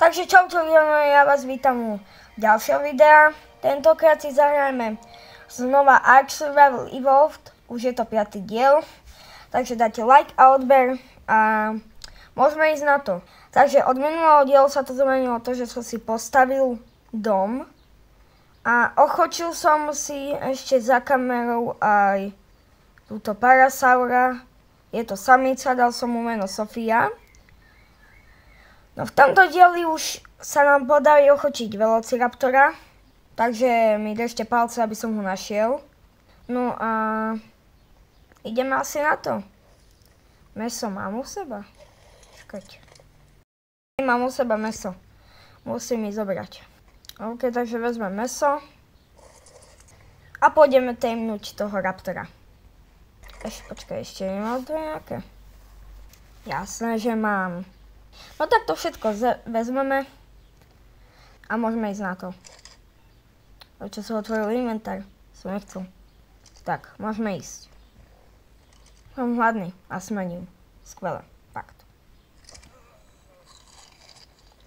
Takže čaute, ja vás vítam u ďalšieho videa. Tentokrát si zahrajeme znova Ark Survival Evolved. Už je to 5. diel. Takže dajte like a odber a môžeme ísť na to. Takže od minulého dielu sa to zmenilo to, že som si postavil dom. A ochočil som si ešte za kamerou aj túto parasaura. Je to samica, dal som mu meno Sofia. No v tomto dieli už sa nám podarí ochočiť Velociraptora, takže mi držte palce, aby som ho našiel. No a ideme asi na to. Meso mám u seba? Čakajte. Mám u seba meso. Musím ísť zobrať. OK, takže vezmem meso. A pôjdeme témnuť toho raptora. Počkaj, ešte nemám to nejaké? Jasné, že mám. No tak to všetko vezmeme a môžeme ísť na to. Čo som otvoril inventár, som nechcel. Tak, môžeme ísť. Som hladný a smením. Skvelé, fakt.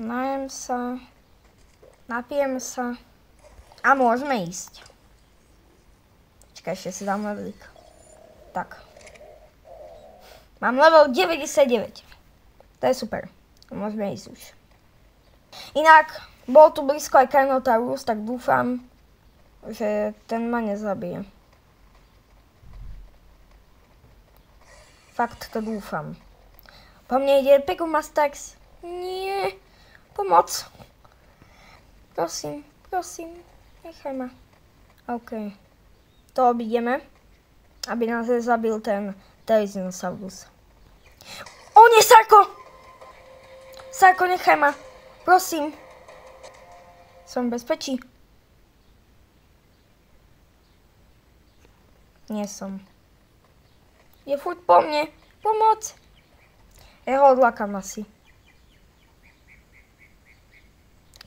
Najem sa, napijem sa a môžeme ísť. Čakaj, ešte si dám levelík. Tak. Mám level 99. To je super. Môžeme ísť už. Inak, bol tu blízko aj Carnotaurus, tak dúfam, že ten ma nezabije. Fakt to dúfam. Po mne ide Pegomastax. Nie. Pomoc. Prosím, prosím. Nechaj ma. OK. To obídeme, aby nás zabil ten Therizinosaurus. O nie, Sarko! Sarko, nechaj ma. Prosím. Som v bezpečí. Nie som. Je furt po mne. Pomoc. Ja ho odlakám asi.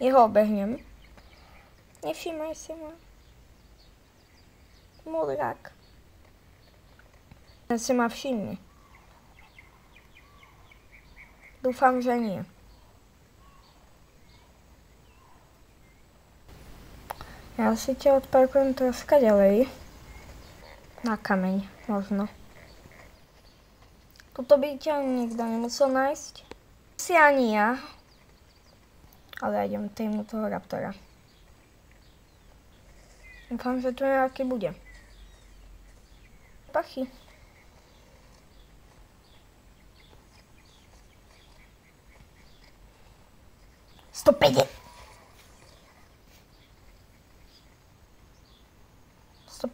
Jeho obehnem. Nevšímaj si ma. Mudrák. Ten si ma všimne. Dúfam, že nie. Ja si ťa odparkujem troška ďalej. Na kameň, možno. Tuto by ťa nikto nemusel nájsť. Si ani ja. Ale ja idem týmu toho raptora. Dúfam, že tu nejaký bude. Pachy.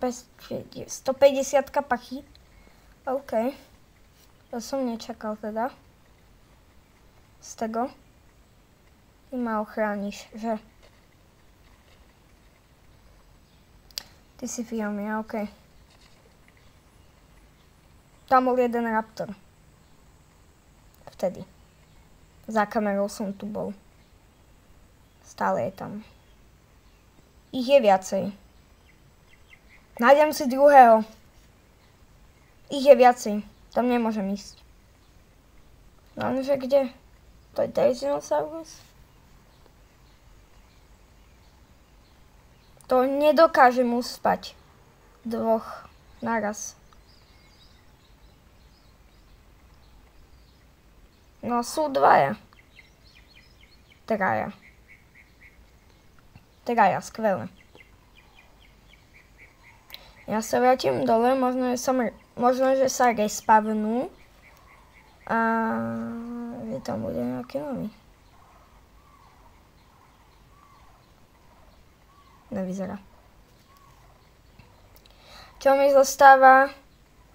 $150 pachy. OK. To som nečakal teda. Z tego. Ty ma ochrániš, že? Ty si Fiomia, OK. Tam bol jeden raptor. Vtedy. Za kamerou som tu bol. Stále je tam. Ich je viacej. Nájdem si druhého. Ich je viacej. Tam nemôžem ísť. Lenže kde? To je Therizinosaurus? To nedokážem uspať. Dvoch naraz. No sú dvaja. Traja, skvelé. Ja sa vrátim dole, možno, že sa respavnú. A že tam bude nejaký nový. Nevyzerá. Čo mi zostáva?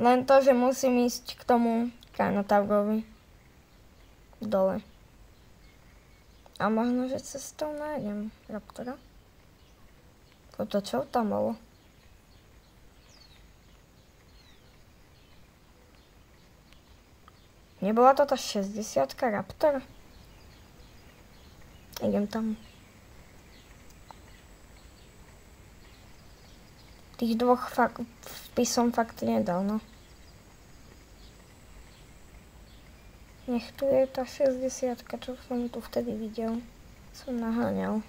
Len to, že musím ísť k tomu Carnotaurovi. Dole. A možno, že cestou nájdem raptora. Toto čo tam bolo? Nebola to tá 60-ka raptor? Idem tam. Tých dvoch vpisom fakt nedal, no. Nech tu je tá 60-ka, čo som tu vtedy videl. Som naháňal.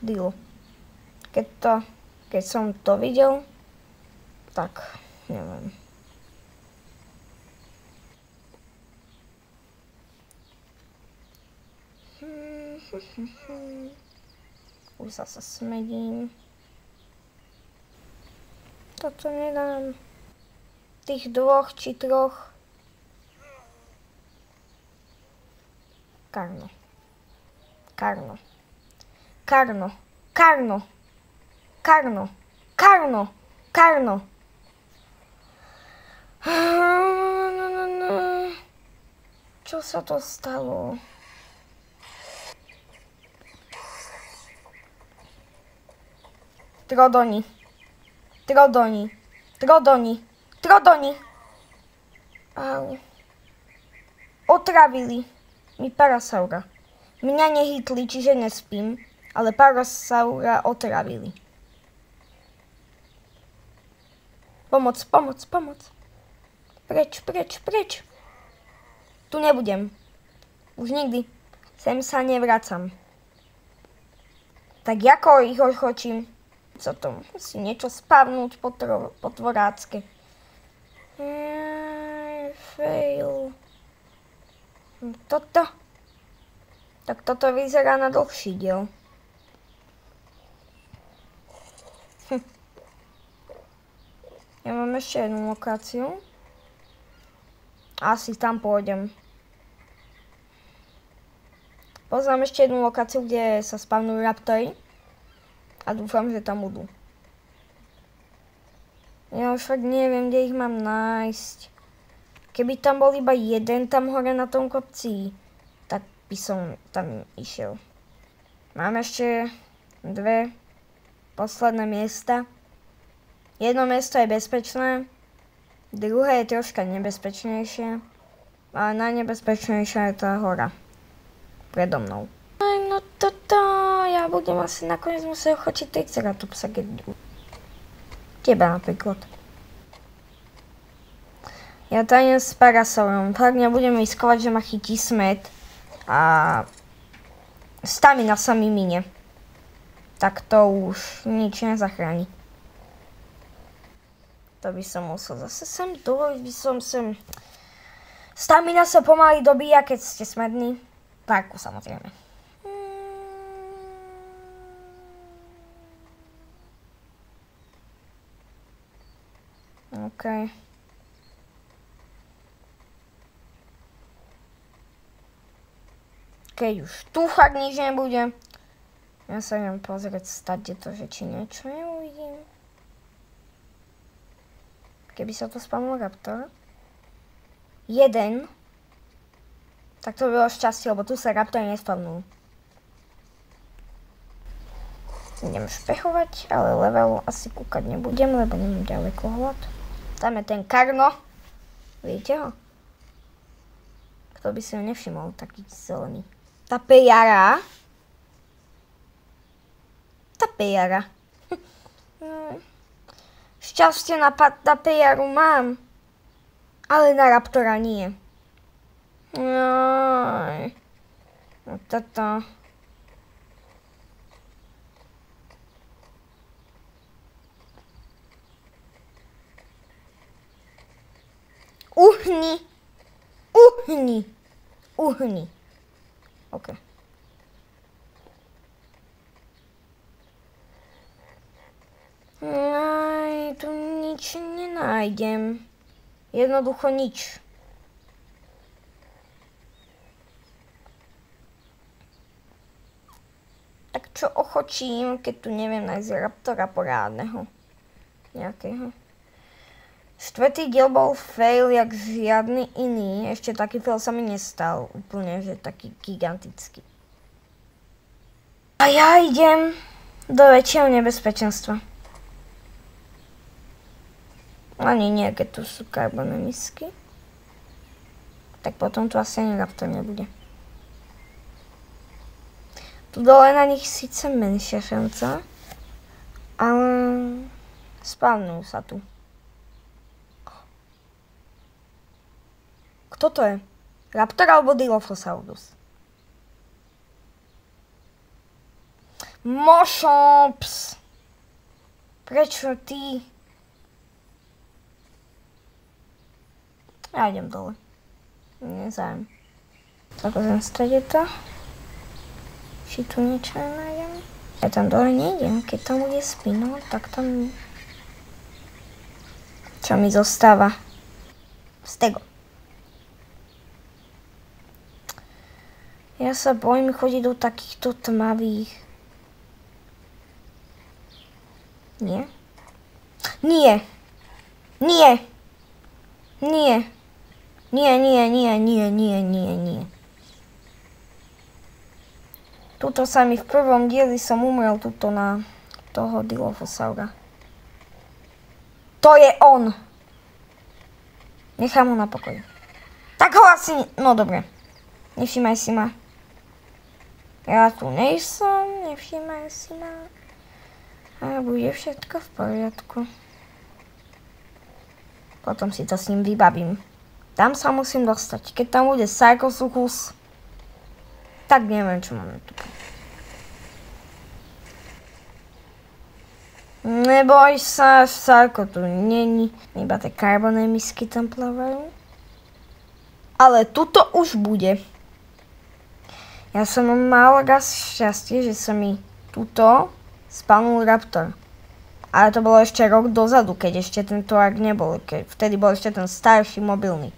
Deal. Keď som to videl, tak neviem. Už zase smedím. Toto nedám. Tých 2 či 3. Karno. Karno. Karno. Karno. Karno. Karno. Karno. Čo sa to stalo? Trodoni. Trodoni. Trodoni. Trodoni. Au. Otravili mi parasaura. Mňa nehytli, čiže nespím, ale parasaura otravili. Pomoc, pomoc, pomoc. Preč, preč, preč. Tu nebudem. Už nikdy. Sem sa nevracam. Tak ako ich ochočím? Co to? Musí niečo spavnúť po tvorácke. Fail. Toto? Tak toto vyzerá na dlhší diel. Ja mám ešte jednu lokáciu. Asi tam pôjdem. Poznám ešte jednu lokáciu, kde sa spavnujú raptory. A dúfam, že tam budú. Ja už fakt neviem, kde ich mám nájsť. Keby tam bol iba jeden tam hore na tom kopci, tak by som tam išiel. Mám ešte 2 posledné miesta. Jedno miesto je bezpečné, druhé je troška nebezpečnejšie, ale najnebezpečnejšia je tá hora predo mnou. No toto, ja budem asi nakoniec musieť chočiť Triceratopsa, keď teba napríklad. Ja tajnem s parasaurom, fakt nebudem riskovať, že ma chytí smet a stamina sa mi minie. Tak to už nič nezachráni. To by som musel zase sem dojsť, by som sem... Stamina sa pomaly dobíja, keď ste smední. Parku samozrejme. OK. Keď už tu fakt nič nebude, ja sa idem pozrieť stade to, že či niečo neuvidím. Keby sa to spavnul raptor. 1. Tak to by bolo šťastie, lebo tu sa raptory nespavnul. Idem špechovať, ale level asi kúkať nebudem, lebo nemám ďalekohľad. Tam je ten Karno. Vidíte ho? Kto by si ho nevšimol, taký zelený. Tá pejara. Tá pejara. Šťastie na pejaru mám, ale na raptora nie. Aj. No toto. Uhni. Uhni. Uhni. OK. Aj, tu nič nenájdem. Jednoducho nič. Tak čo ochočím, keď tu neviem nájsť raptora porádneho. Nejakého. 4. diel bol fail, jak žiadny iný. Ešte taký fail sa mi nestal. Úplne, že taký gigantický. A ja idem do väčšieho nebezpečenstva. Ani nie, keď tu sú karbonomisky. Tak potom tu asi ani raptor nebude. Tu dole na nich síce menšia šanca, ale spavnujú sa tu. Kto to je? Raptor alebo Dilophosaurus? Mošops! Prečo ty? Ja idem dole. Nezájem. Pozriem stade to. Či tu niečo nenájdem. Ja tam dole nejdem. Keď tam bude spino, tak tam... Čo mi zostáva? Stego. Ja sa bojím chodiť do takýchto tmavých. Nie? Nie! Nie! Nie! Nie, nie, nie, nie, nie, nie, nie. Tuto sa mi v prvom dieli som umrel tuto na toho Dilophosaura. To je on! Nechám ho na pokoji. Tak ho asi... No dobre. Nevšímaj si ma. Ja tu nejsem, nevšímaj si ma. A bude všetko v poriadku. Potom si to s ním vybavím. Tam sa musím dostať. Keď tam bude Sarcosuchus, tak neviem, čo máme tu. Neboj sa, Sarko tu není. Iba tie karbonné misky tam plávajú. Ale tuto už bude. Ja som mal raz šťastie, že sa mi tuto spanul raptor. Ale to bolo ešte rok dozadu, keď ešte tento ark nebol. Vtedy bol ešte ten starší mobilný.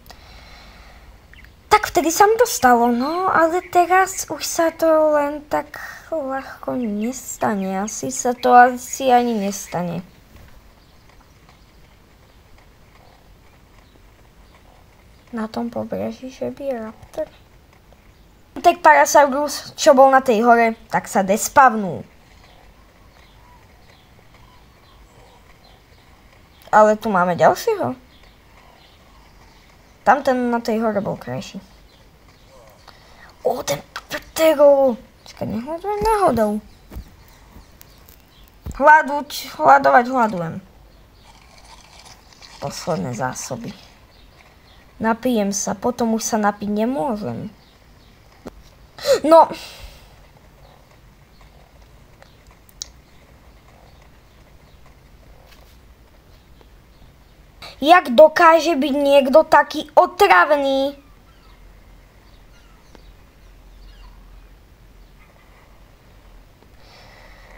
Tak vtedy sa mi to stalo, no, ale teraz už sa to len tak ľahko nestane. Asi sa to asi ani nestane. Na tom pobreží, že by raptor. Tak Parasaurus, čo bol na tej hore, tak sa despavnul. Ale tu máme ďalšieho. Tamten na tej hore bol krajší. Ten Ptero. Čakaj, nehľadujem náhodou. Hľadujem. Posledné zásoby. Napijem sa, potom už sa napiť nemôžem. No. Jak dokáže byť niekto taký otravný?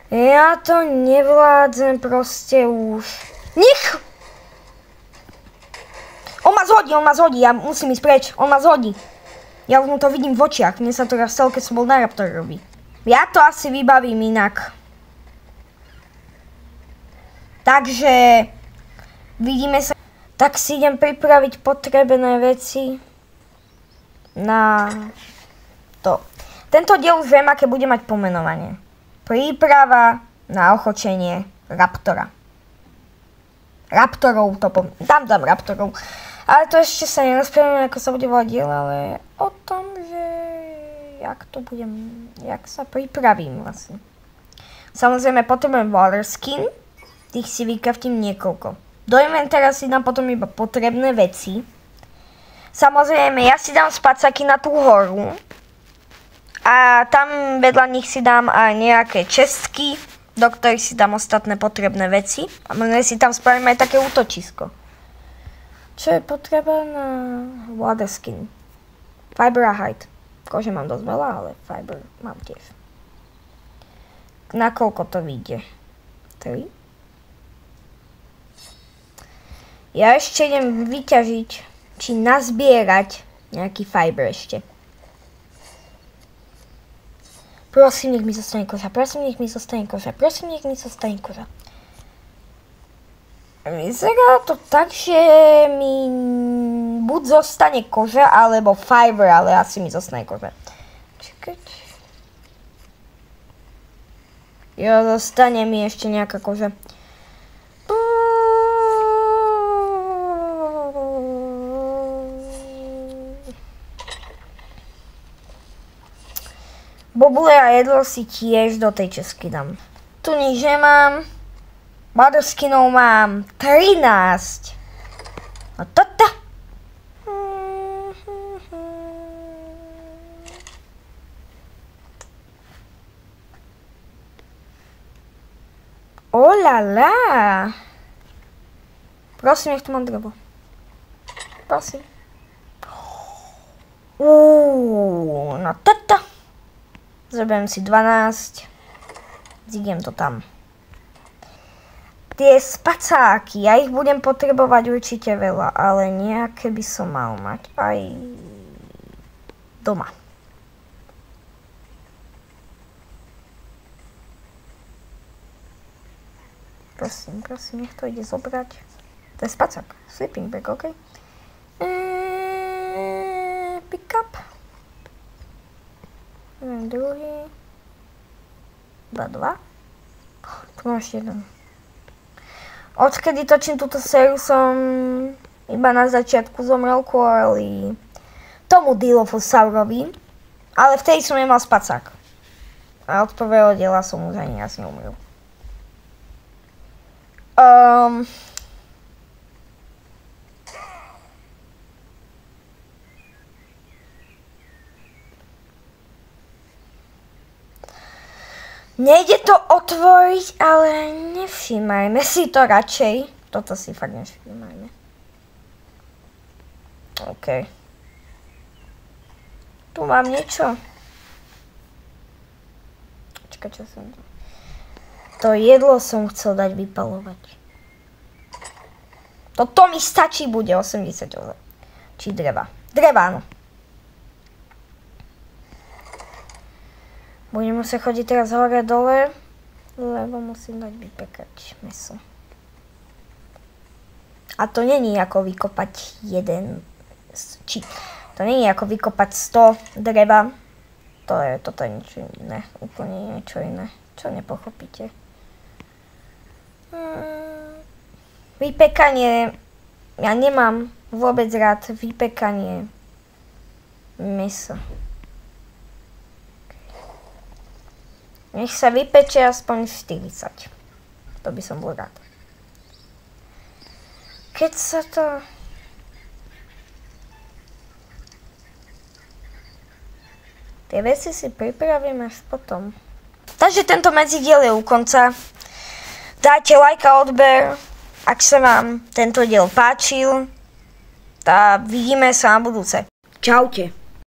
Ja to nevládzem proste už. Nech! On ma zhodí, ja musím ísť preč. On ma zhodí. Ja už mu to vidím v očiach. Mne sa to raz stalo, keď som bol na raptorovi. Ja to asi vybavím inak. Takže vidíme sa. Tak si idem pripraviť potrebné veci na to. Tento diel už viem, aké bude mať pomenovanie. Príprava na ochočenie raptora. Raptorov to dám raptorov. Ale to ešte sa nerozprávame, ako sa bude volať diel, ale o tom, že jak sa pripravím vlastne. Samozrejme potrebujem water skin, tých si vykraftím niekoľko. Do inventára si dám potom iba potrebné veci. Samozrejme, ja si dám spacáky na tú horu. A tam vedľa nich si dám aj nejaké čestky, do ktorých si dám ostatné potrebné veci. A možno si tam spravím aj také útočisko. Čo je potreba na water skin? Fiber a hide. Kože mám dosť veľa, ale fiber mám tiež. Na koľko to vyjde? 3? Ja ešte idem vyťažiť, či nazbierať nejaký fiber ešte. Prosím, nech mi zostane koža, Vyzerá to tak, že mi buď zostane koža, alebo fiber, ale asi mi zostane koža. Čakať. Jo, zostane mi ešte nejaká koža. Bobule a jedlo si tiež do tej česky dám. Tu nič nemám. Waterskinov mám 13. A toto. la. Prosím, nech tu mám drevo. Prosím. No toto. Zrobím si 12. Zidem to tam. Tie spacáky, ja ich budem potrebovať určite veľa, ale nejaké by som mal mať aj doma. Prosím, nech to ide zobrať. To je spacák, sleeping bag, OK? Pick up. Druhý. 2. Tu mám ešte jeden. Odkedy točím túto sériu som iba na začiatku zomrel kvôli tomu Dilophosaurovi, ale vtedy som nemal spacák. A od prvého diela som už ani raz neumrel. Nejde to otvoriť, ale nevšímajme si to radšej. Toto si fakt nevšímajme. OK. Tu mám niečo. Počkaj, čo som tu. To jedlo som chcel dať vypalovať. Toto mi stačí, bude 88. Či dreva. Dreva, áno. Budem musieť chodiť teraz hore dole, lebo musím dať vypekať mäso. A to není ako vykopať to není ako vykopať 100 dreva. Toto je niečo iné, úplne niečo iné, čo nepochopíte. Vypekanie, ja nemám vôbec rád vypekanie mäsa. Nech sa vypeče aspoň 40. To by som bol rád. Keď sa to... Tie veci si pripravím až potom. Takže tento medzidiel je u konca. Dajte like a odber, ak sa vám tento diel páčil. A vidíme sa na budúce. Čaute.